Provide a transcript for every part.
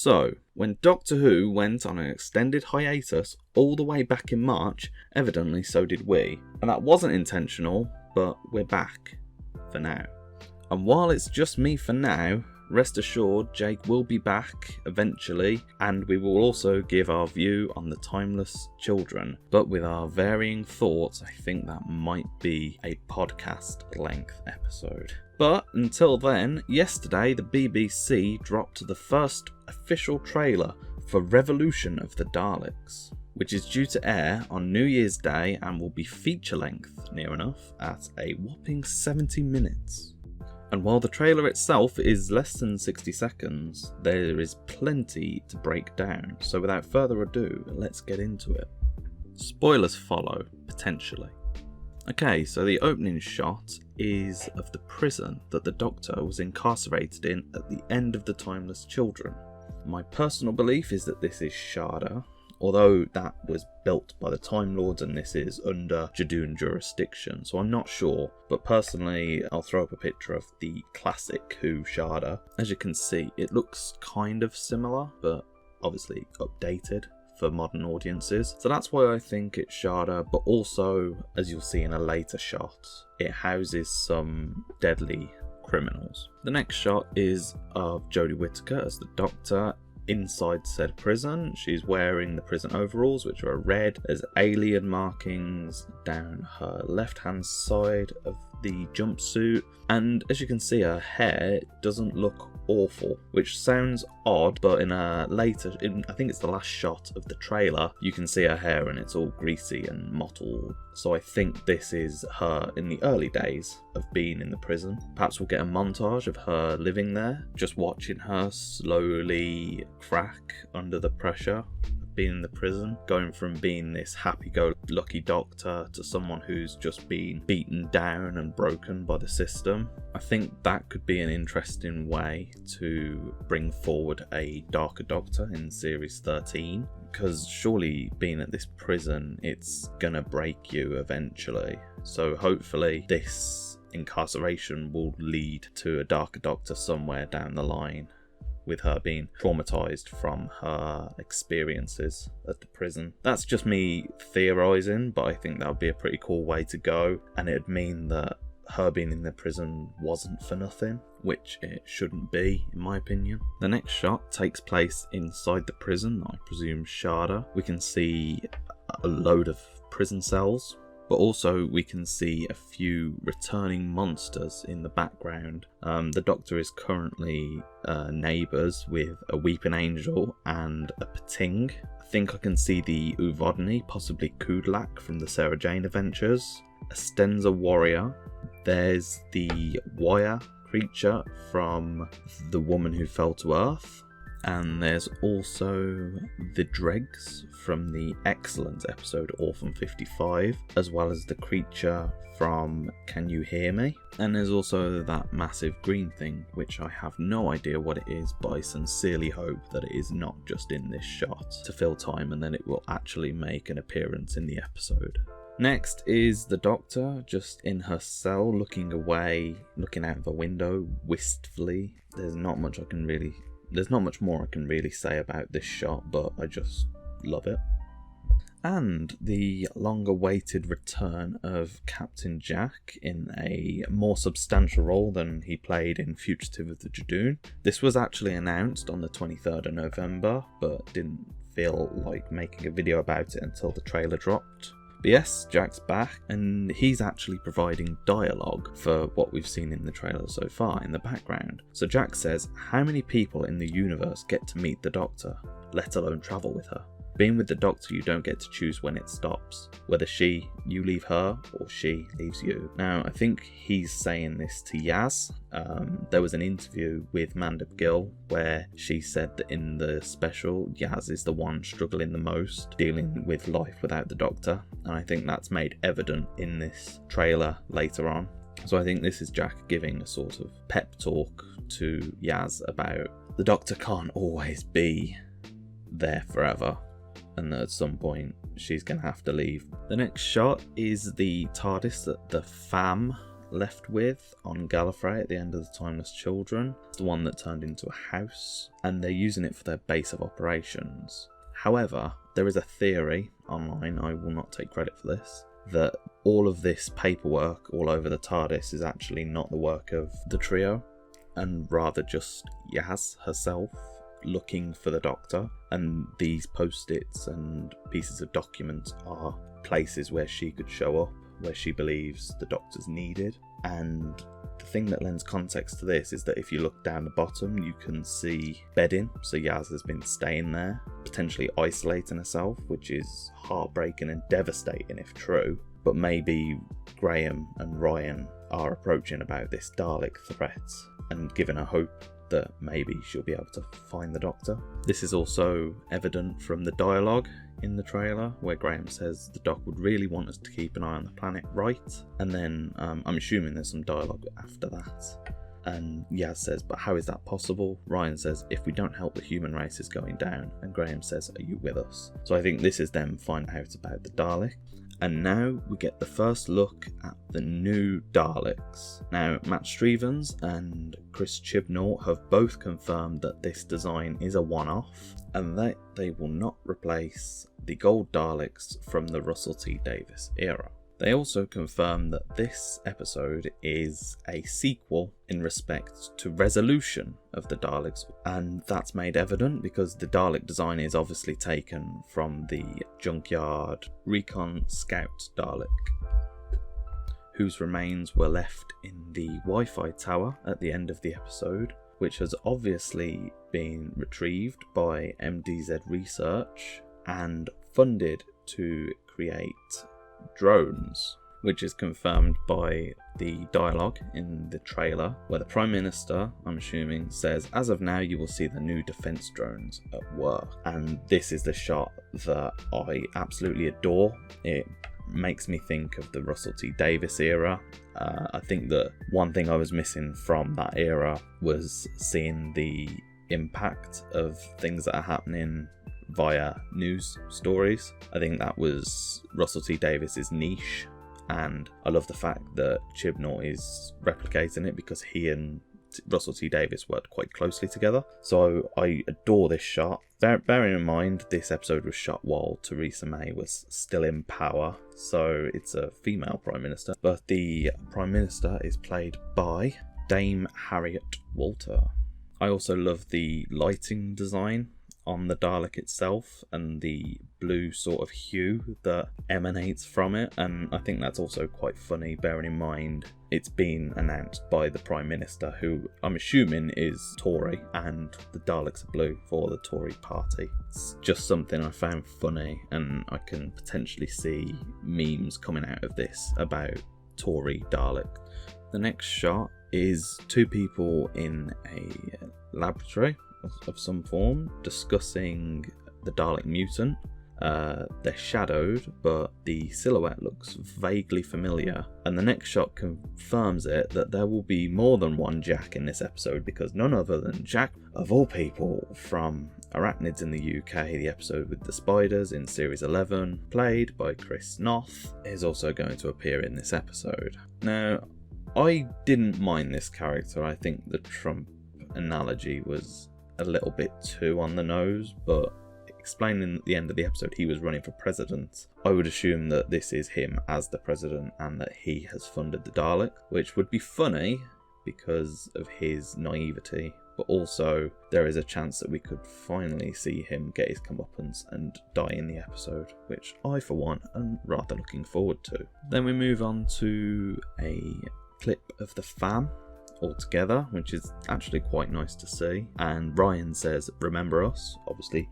So, when Doctor Who went on an extended hiatus all the way back in March, evidently so did we. And that wasn't intentional, but we're back. For now. And while it's just me for now, rest assured Jake will be back eventually, and we will also give our view on the Timeless Children. But with our varying thoughts, I think that might be a podcast length episode. But until then, yesterday the BBC dropped the first official trailer for Revolution of the Daleks, which is due to air on New Year's Day and will be feature length, near enough, at a whopping 70 minutes. And while the trailer itself is less than 60 seconds, there is plenty to break down, so without further ado, let's get into it. Spoilers follow, potentially. Okay, so the opening shot is of the prison that the Doctor was incarcerated in at the end of the Timeless Children. My personal belief is that this is Shada, although that was built by the Time Lords and this is under Judoon jurisdiction, so I'm not sure. But personally, I'll throw up a picture of the classic Who Shada. As you can see, it looks kind of similar, but obviously updated for modern audiences. So that's why I think it's Shada, but also, as you'll see in a later shot, it houses some deadly criminals. The next shot is of Jodie Whittaker as the Doctor inside said prison. She's wearing the prison overalls, which are red. There's alien markings down her left hand side of the jumpsuit, and as you can see, her hair doesn't look awful, which sounds odd, but in I think it's the last shot of the trailer, you can see her hair and it's all greasy and mottled. So I think this is her in the early days of being in the prison. Perhaps we'll get a montage of her living there, just watching her slowly crack under the pressure of being in the prison, going from being this happy-go-lucky Doctor to someone who's just been beaten down and broken by the system. I think that could be an interesting way to bring forward a darker Doctor in series 13, because surely being at this prison, it's gonna break you eventually. So hopefully this incarceration will lead to a darker Doctor somewhere down the line, with her being traumatized from her experiences at the prison. That's just me theorizing, but I think that would be a pretty cool way to go, and it'd mean that her being in the prison wasn't for nothing, which it shouldn't be, in my opinion. The next shot takes place inside the prison, I presume Shada. We can see a load of prison cells, but also we can see a few returning monsters in the background. The Doctor is currently neighbours with a Weeping Angel and a Pating. I think I can see the Uvodni, possibly Kudlak from the Sarah Jane Adventures, a Stenza Warrior. There's the Wire creature from The Woman Who Fell to Earth. And there's also the Dregs from the excellent episode Orphan 55, as well as the creature from Can You Hear Me? And there's also that massive green thing, which I have no idea what it is, but I sincerely hope that it is not just in this shot to fill time and then it will actually make an appearance in the episode. Next is the Doctor, just in her cell, looking away, looking out the window wistfully. There's not much more I can really say about this shot, but I just love it. And the long-awaited return of Captain Jack in a more substantial role than he played in Fugitive of the Judoon. This was actually announced on the 23rd of November, but didn't feel like making a video about it until the trailer dropped. But yes, Jack's back, and he's actually providing dialogue for what we've seen in the trailer so far in the background. So Jack says, "How many people in the universe get to meet the Doctor, let alone travel with her? Being with the Doctor, you don't get to choose when it stops. Whether you leave her, or she leaves you." Now, I think he's saying this to Yaz. There was an interview with Mandip Gill where she said that in the special, Yaz is the one struggling the most, dealing with life without the Doctor. And I think that's made evident in this trailer later on. So I think this is Jack giving a sort of pep talk to Yaz about the Doctor can't always be there forever, and that at some point she's going to have to leave. The next shot is the TARDIS at the FAM left with on Gallifrey at the end of the Timeless Children. It's the one that turned into a house, and they're using it for their base of operations. However, there is a theory online, I will not take credit for this, that all of this paperwork all over the TARDIS is actually not the work of the trio, and rather just Yaz herself looking for the Doctor, and these post-its and pieces of documents are places where she could show up, where she believes the Doctor's needed. And the thing that lends context to this is that if you look down the bottom, you can see bedding, so Yaz has been staying there, potentially isolating herself, which is heartbreaking and devastating if true. But maybe Graham and Ryan are approaching about this Dalek threat and giving her hope that maybe she'll be able to find the Doctor. This is also evident from the dialogue in the trailer, where Graham says the Doc would really want us to keep an eye on the planet, right? And then I'm assuming there's some dialogue after that. And Yaz says, but how is that possible? Ryan says, if we don't help, the human race is going down. And Graham says, are you with us? So I think this is them finding out about the Dalek. And now we get the first look at the new Daleks. Now, Matt Stevens and Chris Chibnall have both confirmed that this design is a one-off, and that they will not replace the gold Daleks from the Russell T Davies era. They also confirmed that this episode is a sequel in respect to resolution of the Daleks, and that's made evident because the Dalek design is obviously taken from the Junkyard Recon Scout Dalek, whose remains were left in the Wi-Fi tower at the end of the episode, which has obviously been retrieved by MDZ Research and funded to create drones, which is confirmed by the dialogue in the trailer, where the Prime Minister, I'm assuming, says, as of now you will see the new defence drones at work. And this is the shot that I absolutely adore. It makes me think of the Russell T Davies era. I think that one thing I was missing from that era was seeing the impact of things that are happening via news stories. I think that was Russell T Davies' niche, and I love the fact that Chibnall is replicating it because he and Russell T Davies worked quite closely together. So I adore this shot. Bearing in mind this episode was shot while Theresa May was still in power, so it's a female Prime Minister, but the Prime Minister is played by Dame Harriet Walter. I also love the lighting design on the Dalek itself and the blue sort of hue that emanates from it, and I think that's also quite funny, bearing in mind it's been announced by the Prime Minister, who I'm assuming is Tory, and the Daleks are blue for the Tory party. It's just something I found funny, and I can potentially see memes coming out of this about Tory Dalek. The next shot is two people in a laboratory of some form discussing the Dalek mutant. They're shadowed, but the silhouette looks vaguely familiar, and the next shot confirms it that there will be more than one Jack in this episode, because none other than Jack, of all people, from Arachnids in the UK, the episode with the spiders in Series 11, played by Chris Noth, is also going to appear in this episode. Now, I didn't mind this character. I think the Trump analogy was a little bit too on the nose, but explaining at the end of the episode he was running for president, I would assume that this is him as the president and that he has funded the Dalek, which would be funny because of his naivety, but also there is a chance that we could finally see him get his comeuppance and die in the episode, which I for one am rather looking forward to. Then we move on to a clip of the fam altogether, which is actually quite nice to see, and Ryan says, remember us, obviously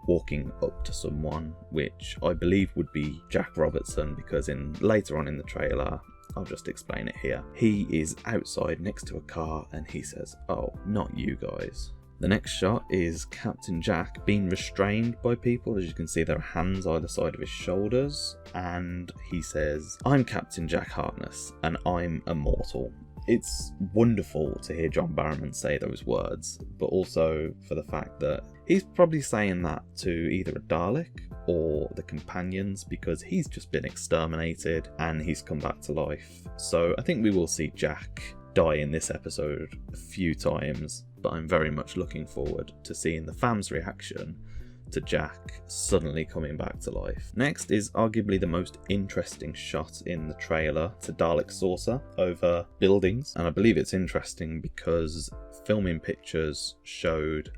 walking up to someone, which I believe would be Jack Robertson, because later on in the trailer, I'll just explain it here, he is outside next to a car and he says, oh, not you guys. The next shot is Captain Jack being restrained by people. As you can see, there are hands either side of his shoulders, and he says, I'm Captain Jack Harkness and I'm immortal. it's wonderful to hear John Barrowman say those words, but also for the fact that he's probably saying that to either a Dalek or the companions, because he's just been exterminated and he's come back to life. So I think we will see Jack die in this episode a few times, but I'm very much looking forward to seeing the fans' reaction to Jack suddenly coming back to life. Next is arguably the most interesting shot in the trailer. It's a Dalek saucer over buildings, and I believe it's interesting because filming pictures showed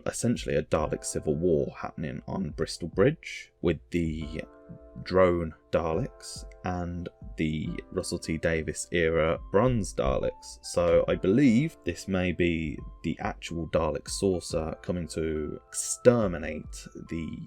essentially a Dalek civil war happening on Bristol Bridge with the drone Daleks and the Russell T Davies era bronze Daleks. So I believe this may be the actual Dalek saucer coming to exterminate the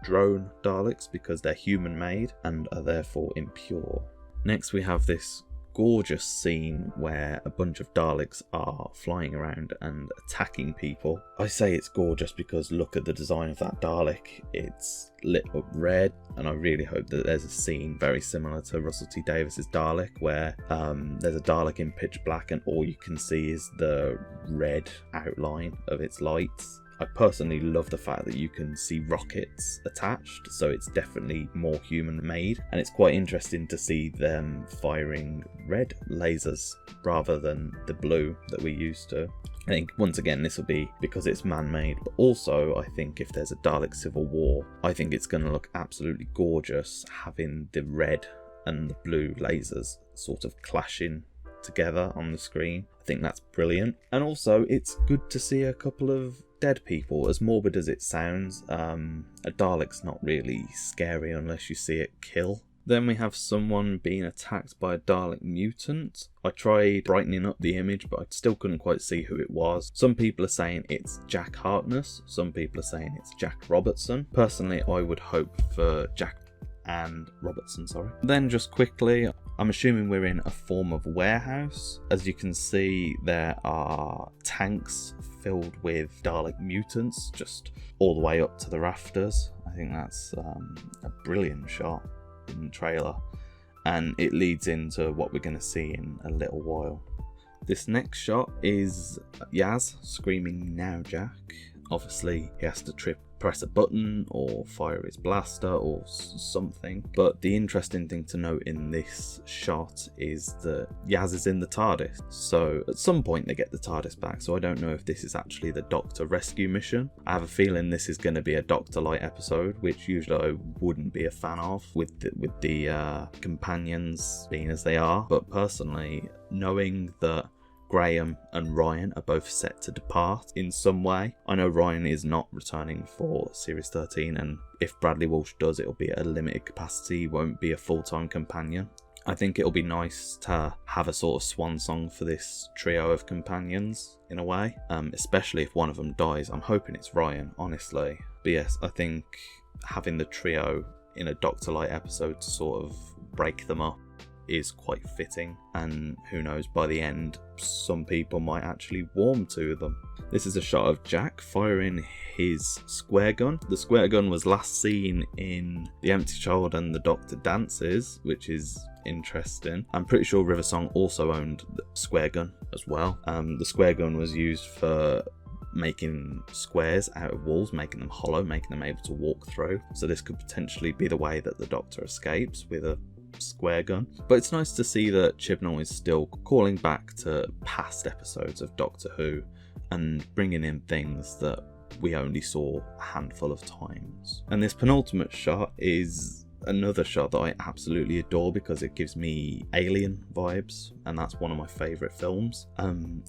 drone Daleks because they're human made and are therefore impure. Next we have this gorgeous scene where a bunch of Daleks are flying around and attacking people. I say it's gorgeous because look at the design of that Dalek. It's lit up red, and I really hope that there's a scene very similar to Russell T Davies's Dalek where there's a Dalek in pitch black and all you can see is the red outline of its lights. I personally love the fact that you can see rockets attached, so it's definitely more human made, and it's quite interesting to see them firing red lasers rather than the blue that we used to. I think once again this will be because it's man-made, but also I think if there's a Dalek civil war, I think it's going to look absolutely gorgeous having the red and the blue lasers sort of clashing together on the screen. I think that's brilliant, and also it's good to see a couple of dead people. As morbid as it sounds, a Dalek's not really scary unless you see it kill. Then we have someone being attacked by a Dalek mutant. I tried brightening up the image, but I still couldn't quite see who it was. Some people are saying it's Jack Harkness, some people are saying it's Jack Robertson. Personally, I would hope for Jack and Robertson, sorry. Then just quickly, I'm assuming we're in a form of warehouse. As you can see, there are tanks filled with Dalek mutants just all the way up to the rafters. I think that's a brilliant shot in the trailer, and it leads into what we're going to see in a little while. This next shot is Yaz screaming, "Now Jack." Obviously he has to press a button or fire his blaster or something, but the interesting thing to note in this shot is that Yaz is in the TARDIS, so at some point they get the TARDIS back, so I don't know if this is actually the Doctor rescue mission. I have a feeling this is going to be a Doctor Light episode, which usually I wouldn't be a fan of with the companions being as they are, but personally, knowing that Graham and Ryan are both set to depart in some way. I know Ryan is not returning for Series 13, and if Bradley Walsh does, it'll be at a limited capacity, won't be a full-time companion. I think it'll be nice to have a sort of swan song for this trio of companions in a way, especially if one of them dies. I'm hoping it's Ryan, honestly. But yes, I think having the trio in a Doctor Light episode to sort of break them up is quite fitting, and who knows, by the end some people might actually warm to them. This is a shot of Jack firing his square gun. The square gun was last seen in The Empty Child and The Doctor Dances, which is interesting. I'm pretty sure Riversong also owned the square gun as well. The square gun was used for making squares out of walls, making them hollow, making them able to walk through, so this could potentially be the way that the Doctor escapes, with a square gun. But it's nice to see that Chibnall is still calling back to past episodes of Doctor Who and bringing in things that we only saw a handful of times. And this penultimate shot is another shot that I absolutely adore because it gives me Alien vibes, and that's one of my favourite films.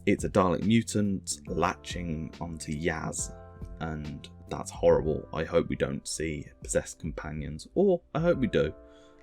It's a Dalek mutant latching onto Yaz, and that's horrible. I hope we don't see possessed companions, or I hope we do.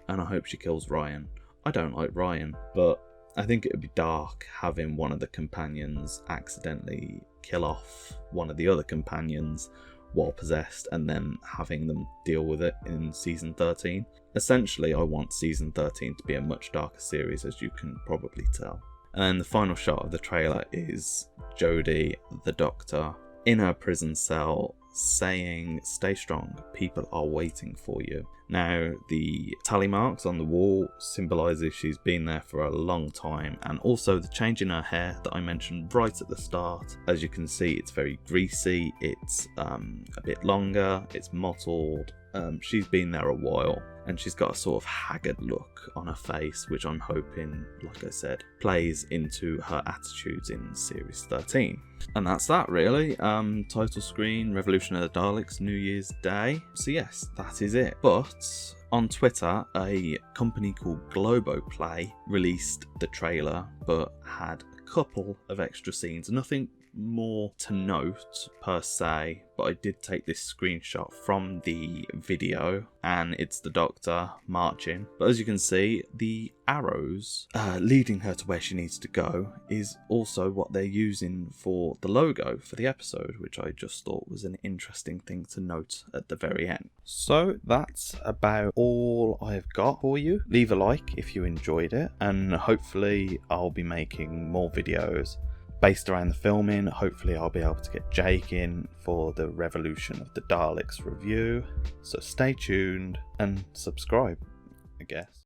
And I hope she kills Ryan. I don't like Ryan, but I think it would be dark having one of the companions accidentally kill off one of the other companions while possessed and then having them deal with it in season 13. Essentially, I want season 13 to be a much darker series, as you can probably tell. And then the final shot of the trailer is Jodie, the Doctor, in her prison cell, saying, "Stay strong, people are waiting for you." Now, the tally marks on the wall symbolises she's been there for a long time, and also the change in her hair that I mentioned right at the start. As you can see, it's very greasy, it's a bit longer, it's mottled. She's been there a while, and she's got a sort of haggard look on her face, which I'm hoping, like I said, plays into her attitudes in Series 13. And that's that, really. Title screen, Revolution of the Daleks, New Year's Day. So yes, that is it. But on Twitter, a company called Globoplay released the trailer, but had a couple of extra scenes. Nothing more to note per se, but I did take this screenshot from the video, and it's the Doctor marching. But as you can see, the arrows leading her to where she needs to go is also what they're using for the logo for the episode, which I just thought was an interesting thing to note at the very end. So that's about all I've got for you. Leave a like if you enjoyed it, and hopefully I'll be making more videos based around the filming. Hopefully I'll be able to get Jake in for the Revolution of the Daleks review. So stay tuned and subscribe, I guess.